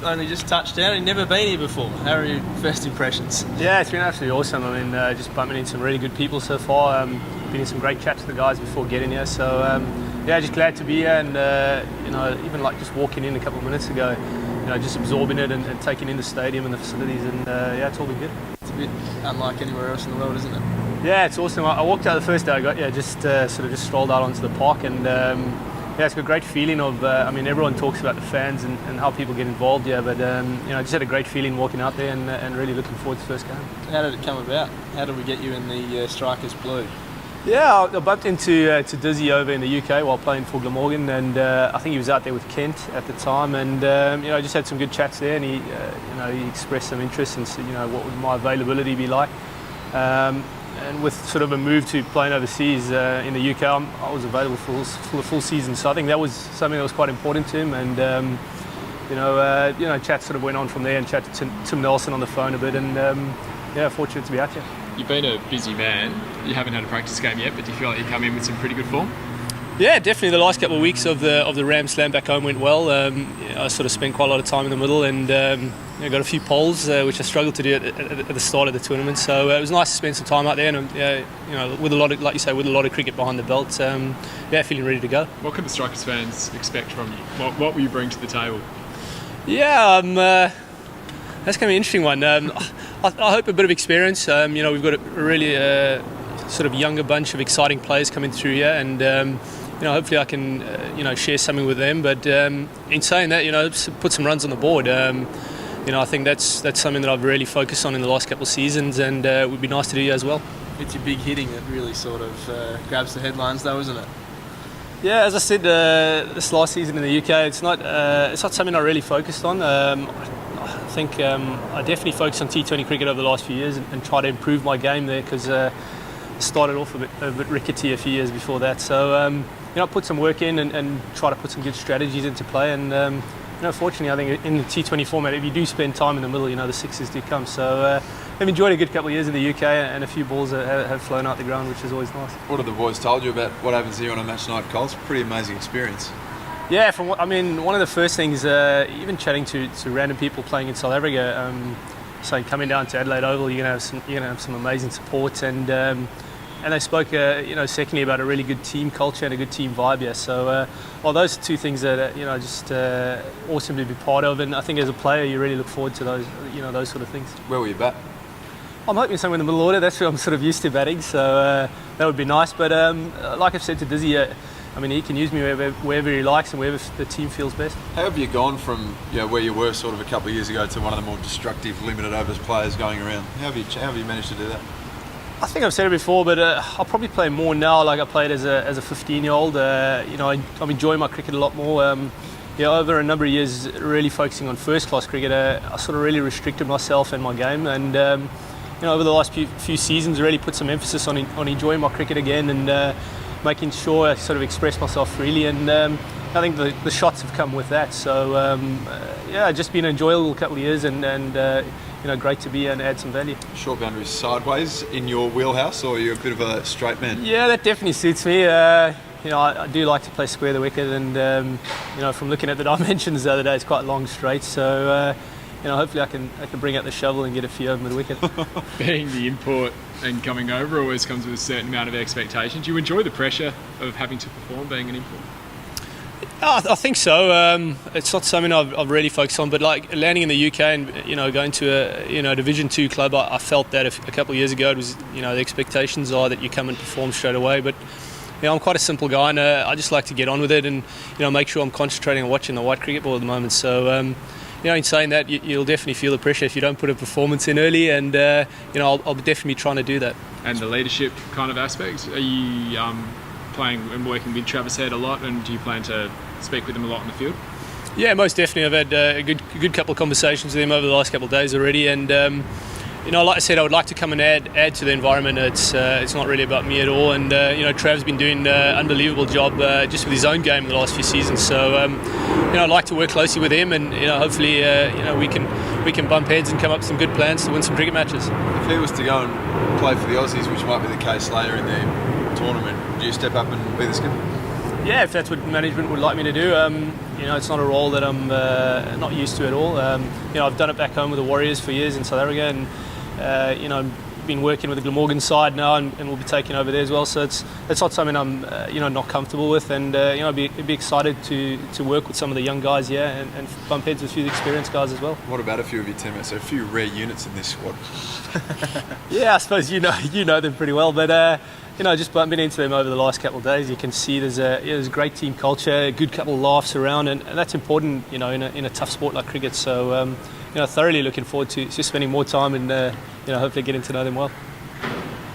only just touched down. He'd never been here before. How are your first impressions? Yeah, it's been absolutely awesome. I mean, just bumping into some really good people so far. Been in some great chats with the guys before getting here. So yeah, just glad to be here, and even like just walking in a couple of minutes ago, just absorbing it and taking in the stadium and the facilities, and yeah, it's all been good. It's a bit unlike anywhere else in the world, isn't it? Yeah, it's awesome. I walked out the first day I got here, just just strolled out onto the park, and yeah, it's got a great feeling of, I mean, everyone talks about the fans and how people get involved here, but just had a great feeling walking out there, and really looking forward to the first game. How did it come about? How did we get you in the Strikers blue? Yeah, I bumped into Dizzy over in the UK while playing for Glamorgan, and I think he was out there with Kent at the time, and I just had some good chats there, and he expressed some interest in what would my availability be like. And with sort of a move to playing overseas in the UK, I was available for the full season. So I think that was something that was quite important to him. And chat sort of went on from there, and chatted to Tim Nelson on the phone a bit. And yeah, fortunate to be out here. You've been a busy man. You haven't had a practice game yet, but do you feel like you come in with some pretty good form? Yeah, definitely. The last couple of weeks of the Ram Slam back home went well. I sort of spent quite a lot of time in the middle, and got a few poles, which I struggled to do at the start of the tournament. So it was nice to spend some time out there, and with a lot of, like you say, with a lot of cricket behind the belt. Yeah, feeling ready to go. What can the Strikers fans expect from you? What will you bring to the table? Yeah, that's going to be an interesting one. I hope a bit of experience. We've got a really sort of younger bunch of exciting players coming through here, and hopefully I can share something with them. But in saying that, put some runs on the board. I think that's something that I've really focused on in the last couple of seasons, and it would be nice to do as well. It's your big hitting that really sort of grabs the headlines, though, isn't it? Yeah, as I said, this last season in the UK, it's not something I really focused on. I think I definitely focused on T20 cricket over the last few years and try to improve my game there, because I started off a bit rickety a few years before that. So I put some work in and try to put some good strategies into play, and fortunately, I think in the T20 format, if you do spend time in the middle, the sixes do come. So I've enjoyed a good couple of years in the UK, and a few balls have flown out the ground, which is always nice. What have the boys told you about what happens here on a match night, Cole? It's a pretty amazing experience. Yeah, one of the first things, even chatting to random people playing in South Africa, saying coming down to Adelaide Oval, you're gonna have some amazing support, and they spoke, secondly, about a really good team culture and a good team vibe here. So, those are two things that just awesome to be part of, and I think as a player, you really look forward to those, those sort of things. Where will you bat? I'm hoping somewhere in the middle order. That's where I'm sort of used to batting, so that would be nice. But like I've said to Dizzy, he can use me wherever he likes and wherever the team feels best. How have you gone from where you were sort of a couple of years ago to one of the more destructive, limited overs players going around? How have you managed to do that? I think I've said it before, but I'll probably play more now like I played as a 15-year-old. I'm enjoying my cricket a lot more. Over a number of years, really focusing on first-class cricket, I sort of really restricted myself and my game, and over the last few seasons, really put some emphasis on enjoying my cricket again, and making sure I sort of express myself freely, and I think the shots have come with that. So just been an enjoyable couple of years, and great to be here and add some value. Short boundaries sideways in your wheelhouse, or are you a bit of a straight man? Yeah, that definitely suits me. I do like to play square the wicket, and from looking at the dimensions the other day, it's quite long straight. So hopefully I can bring out the shovel and get a few over the wicket. Being the import and coming over always comes with a certain amount of expectation. Do you enjoy the pressure of having to perform being an import? I think so. It's not something I've really focused on, but like landing in the UK and going to a Division 2 club, I felt that a couple of years ago. It was the expectations are that you come and perform straight away, but I'm quite a simple guy, and I just like to get on with it and make sure I'm concentrating on watching the white cricket ball at the moment. So in saying that, you'll definitely feel the pressure if you don't put a performance in early, and I'll definitely be trying to do that. And the leadership kind of aspects, are you playing and working with Travis Head a lot, and do you plan to speak with him a lot in the field? Yeah, most definitely. I've had a good couple of conversations with him over the last couple of days already, and like I said, I would like to come and add to the environment. It's not really about me at all, and Trav's been doing an unbelievable job just with his own game in the last few seasons. So I'd like to work closely with him, and hopefully we can bump heads and come up with some good plans to win some cricket matches. If he was to go and play for the Aussies, which might be the case later in the tournament, do you step up and be the skipper? Yeah, if that's what management would like me to do. It's not a role that I'm not used to at all. I've done it back home with the Warriors for years in South Africa, and I've been working with the Glamorgan side now, and we'll be taking over there as well. So it's not something I'm not comfortable with, and I'd be excited to work with some of the young guys here and bump heads with a few experienced guys as well. What about a few of your teammates? So a few rare units in this squad. Yeah, I suppose you know them pretty well, but. Just bumping into them over the last couple of days, you can see there's a great team culture, a good couple of laughs around, and that's important, in a tough sport like cricket. So, thoroughly looking forward to spending more time and, hopefully getting to know them well.